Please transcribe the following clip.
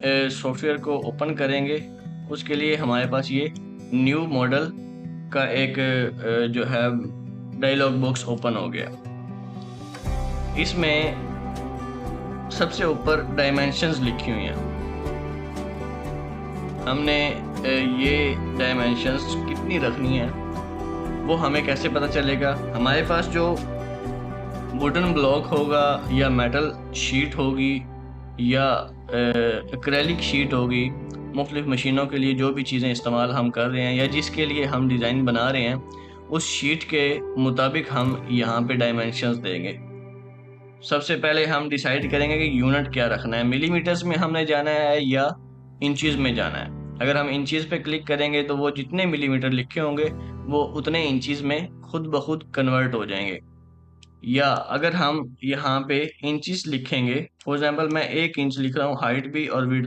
Software को open करेंगे, उसके लिए हमारे पास ये न्यू मॉडल का एक जो है डायलॉग बॉक्स ओपन हो गया। इसमें सबसे ऊपर डायमेंशंस लिखी हुई हैं। हमने ये डायमेंशंस कितनी रखनी है वो हमें कैसे पता चलेगा? हमारे पास जो वुडन ब्लॉक होगा या मेटल शीट होगी या एक्रेलिक शीट होगी, मुख्तलिफ़ मशीनों के लिए जो भी चीज़ें इस्तेमाल हम कर रहे हैं या जिसके लिए हम डिज़ाइन बना रहे हैं, उस शीट के मुताबिक हम यहाँ पे डायमेंशंस देंगे। सबसे पहले हम डिसाइड करेंगे कि यूनिट क्या रखना है, मिलीमीटर्स में हमने जाना है या इंचज़ में जाना है। अगर हम इंचज़ पे क्लिक करेंगे तो वो जितने मिलीमीटर लिखे होंगे वो उतने इंचज़ में खुद ब खुद कन्वर्ट हो जाएंगे। या अगर हम यहाँ पे इंचज़ लिखेंगे, फॉर एग्ज़ाम्पल मैं 1 इंच लिख रहा हूँ हाइट भी और विड्थ